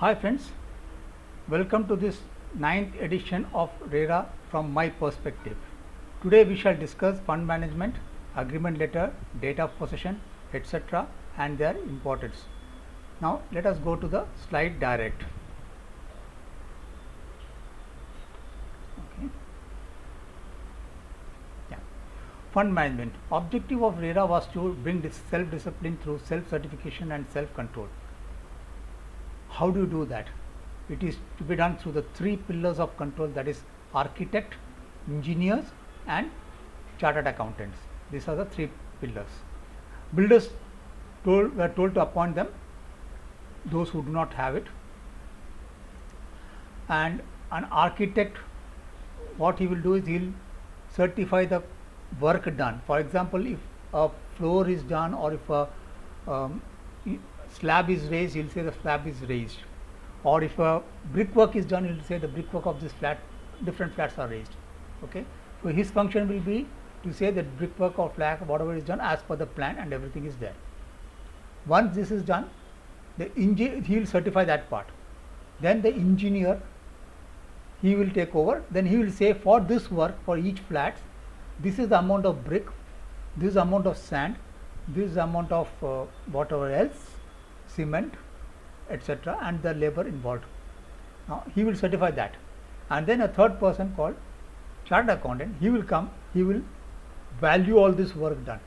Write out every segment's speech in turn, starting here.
Hi friends, welcome to this 9th edition of RERA from my perspective. Today we shall discuss fund management, agreement letter, date of possession, etc. and their importance. Now let us go to the slide direct. Okay. Yeah. Fund management. Objective of RERA was to bring this self-discipline through self-certification and self-control. How do you do that? It is to be done through the three pillars of control, that is architect, engineers and chartered accountants. These are the three pillars. Builders were told to appoint them, those who do not have it. And an architect, what he will do is he will certify the work done. For example, if a floor is done or if a slab is raised, he will say the slab is raised. Or if a brickwork is done, he will say the brickwork of this flat, different flats are raised. Okay. So his function will be to say that brickwork or flat, whatever is done as per the plan and everything is there. Once this is done, he will certify that part. Then the engineer, he will take over. Then he will say for this work, for each flat, this is the amount of brick, this is the amount of sand, this is the amount of whatever else, cement, etc. and the labor involved. Now he will certify that, and then a third person called chartered accountant, he will come, he will value all this work done,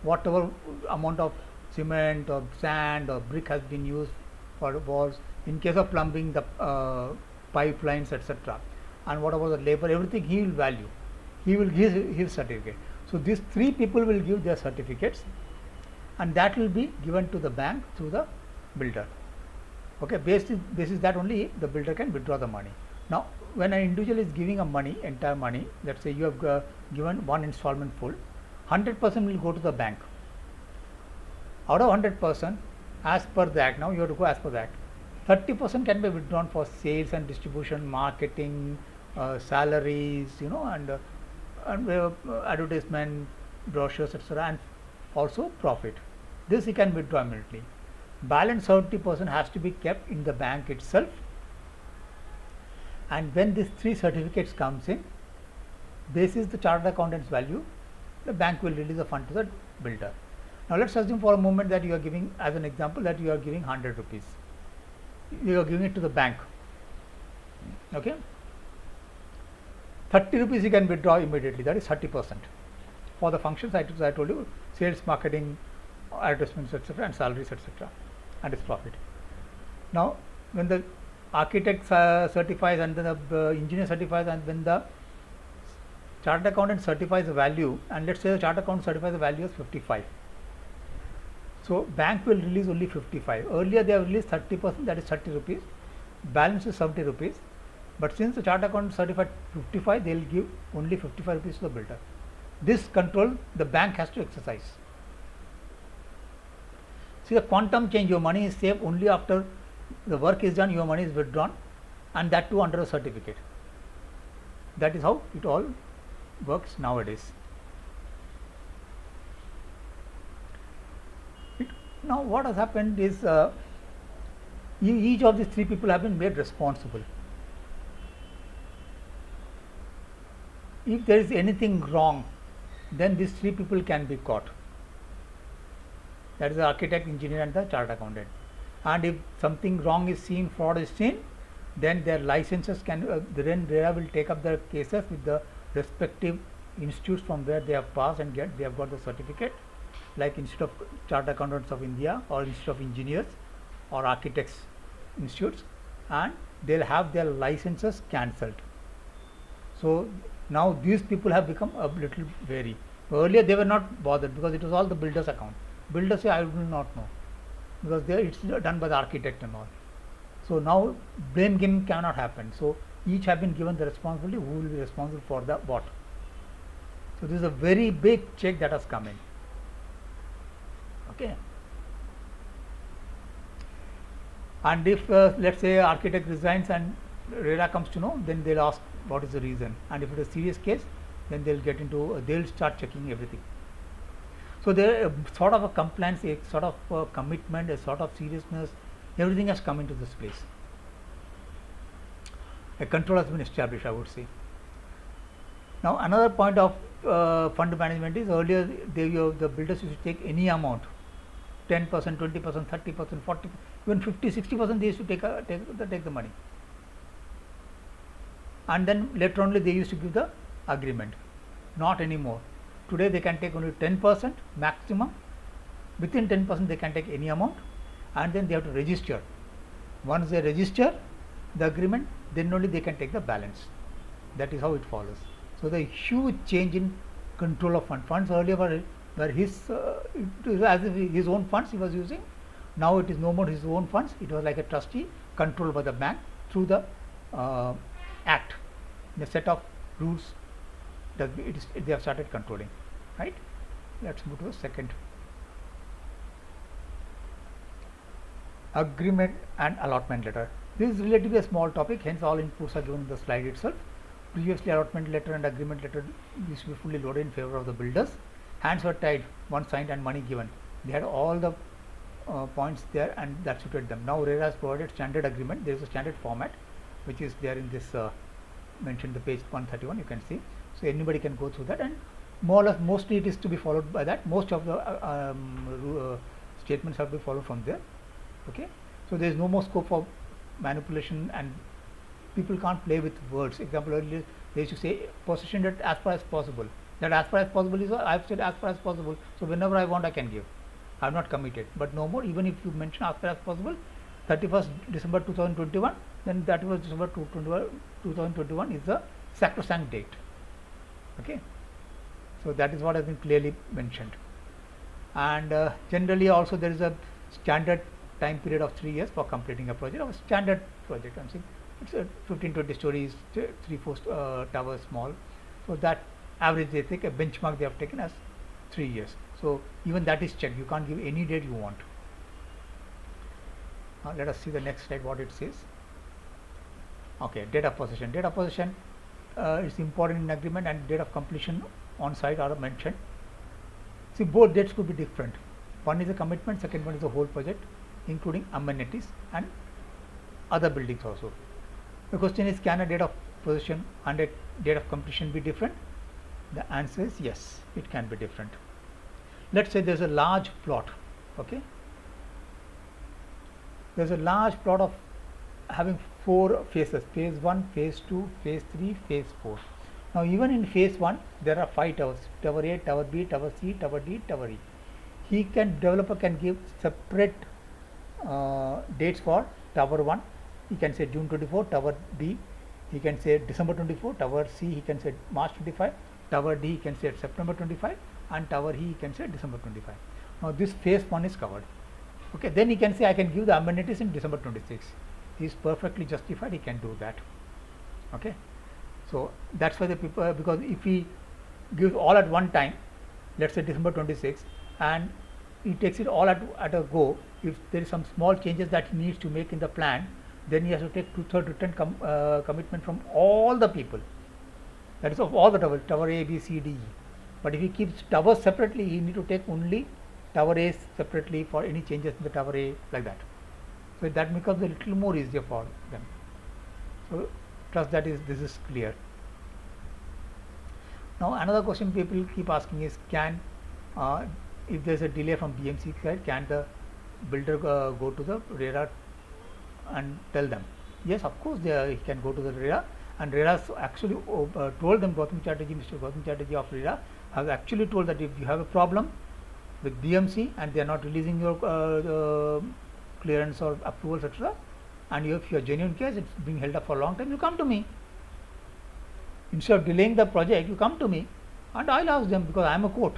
whatever amount of cement or sand or brick has been used for walls, in case of plumbing the pipelines, etc. and whatever the labor, everything he will value, he will give his certificate. So these three people will give their certificates, and that will be given to the bank through the builder. Okay, based that only the builder can withdraw the money. Now when an individual is giving a money, entire money, let's say you have given one installment full, 100% will go to the bank. Out of 100%, as per the act, now you have to go as per the act, 30% can be withdrawn for sales and distribution, marketing, salaries, and advertisement, brochures, etc. and also profit. This he can withdraw immediately. Balance 70% has to be kept in the bank itself, and when these three certificates comes in, this is the chartered accountant's value, the bank will release the fund to the builder. Now let us assume for a moment that you are giving, as an example, that you are giving 100 rupees, you are giving it to the bank. Okay, 30 rupees you can withdraw immediately, that is 30% for the functions I told you, sales, marketing, advertisements, etc. and salaries, etc. and its profit. Now when the architect certifies and then the engineer certifies and when the chartered accountant certifies the value, and let's say the chartered accountant certifies the value as 55, so bank will release only 55. Earlier they have released 30%, that is 30 rupees, balance is 70 rupees, but since the chartered accountant certified 55, they will give only 55 rupees to the builder. This control the bank has to exercise. See the quantum change, your money is saved only after the work is done, your money is withdrawn, and that too under a certificate. That is how it all works nowadays. Now what has happened is each of these three people have been made responsible. If there is anything wrong, then these three people can be caught. That is the architect, engineer and the chartered accountant. And if something wrong is seen, fraud is seen, then their licenses can, then RERA will take up the cases with the respective institutes from where they have passed and they have got the certificate, like Institute of Chartered Accountants of India or Institute of Engineers or Architects Institutes, and they will have their licenses cancelled. So now these people have become a little wary. Earlier they were not bothered because it was all the builder's account. Builders say I will not know because it's done by the architect and all. So now blame game cannot happen. So each have been given the responsibility who will be responsible for the what. So this is a very big check that has come in. Okay. And if let's say architect resigns and RERA comes to know, then they'll ask what is the reason, and if it is a serious case, then they'll get into they'll start checking everything. So there is sort of a compliance, a sort of commitment, a sort of seriousness, everything has come into this place. A control has been established, I would say. Now another point of fund management is, earlier the builders used to take any amount, 10%, 20%, 30%, 40%, even 50, 60%, they used to take the money, and then later only they used to give the agreement. Not anymore. Today they can take only 10% maximum. Within 10% they can take any amount, and then they have to register. Once they register the agreement, then only they can take the balance. That is how it follows. So the huge change in control of funds earlier were his, it was as if his own funds he was using. Now it is no more his own funds. It was like a trustee controlled by the bank through the act, the set of rules that they have started controlling, right? Let's move to the second. Agreement and allotment letter. This is relatively a small topic, hence all inputs are given in the slide itself. Previously, allotment letter and agreement letter used to be fully loaded in favor of the builders. Hands were tied, one signed and money given. They had all the points there, and that suited them. Now RERA has provided standard agreement. There is a standard format which is there in this mentioned the page 131, you can see. So anybody can go through that, and more or less mostly it is to be followed by that. Most of the statements have to be followed from there. Okay, so there is no more scope for manipulation, and people can't play with words. Example, earlier they used to say possession date as far as possible. That as far as possible is, I have said as far as possible, so whenever I want I can give. I have not committed. But no more, even if you mention as far as possible, 31st December 2021, then that was December 2021 is the sacrosanct date. Okay, so that is what has been clearly mentioned. And generally also there is a standard time period of 3 years for completing a project, or a standard project. I'm saying it's 15-20 stories, 3-4 towers small. So that average they take, a benchmark they have taken as 3 years. So even that is checked. You can't give any date you want. Let us see the next slide what it says. Okay, date of possession. Date of possession is important in agreement, and date of completion on site are mentioned. See, both dates could be different. One is a commitment, second one is the whole project, including amenities and other buildings also. The question is, can a date of possession and a date of completion be different? The answer is yes, it can be different. Let's say there is a large plot. Okay, there is a large plot of having 4 phases: phase 1, phase 2, phase 3, phase 4. Now even in phase 1 there are 5 towers: tower A, tower B, tower C, tower D, tower E. Developer can give separate dates for tower 1. He can say June 24, tower B. He can say December 24, tower C. He can say March 25, tower D. He can say September 25, and tower E he can say December 25. Now this phase 1 is covered. Okay, then he can say I can give the amenities in December 26. He is perfectly justified. He can do that. Okay, so that's why the people, because if he gives all at one time, let's say December 26, and he takes it all at a go, if there is some small changes that he needs to make in the plan, then he has to take 2/3 written commitment from all the people, that is of all the towers, tower A, B, C, D, E. But if he keeps towers separately, he need to take only tower A separately for any changes in the tower A, like that. So that becomes a little more easier for them. So trust that this is clear. Now another question people keep asking is, can if there is a delay from BMC side, can the builder go to the RERA and tell them? Yes, of course he can go to the RERA, and RERA actually told them, Mr. Gautam Chatterjee of RERA has actually told that if you have a problem with BMC and they are not releasing your clearance or approvals, etc., and if your genuine case it's being held up for a long time, you come to me. Instead of delaying the project, you come to me and I'll ask them, because I am a court.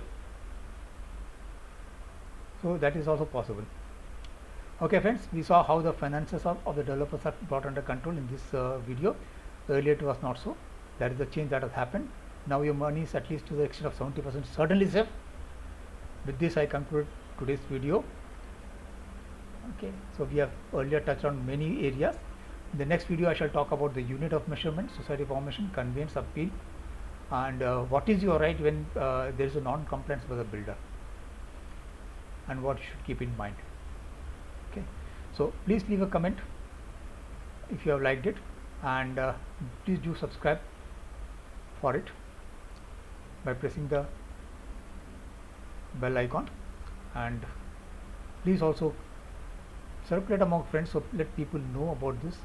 So that is also possible. Okay friends, we saw how the finances of the developers are brought under control in this video. Earlier it was not so. That is the change that has happened. Now your money is at least to the extent of 70% certainly safe. With this I conclude today's video. Okay, so we have earlier touched on many areas. In the next video I shall talk about the unit of measurement, society formation, conveyance, appeal, and what is your right when there is a non-compliance by the builder, and what you should keep in mind. Okay, so please leave a comment if you have liked it, and please do subscribe for it by pressing the bell icon, and please also circulate among friends, so let people know about this,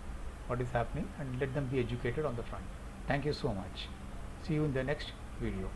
what is happening, and let them be educated on the front. Thank you so much. See you in the next video.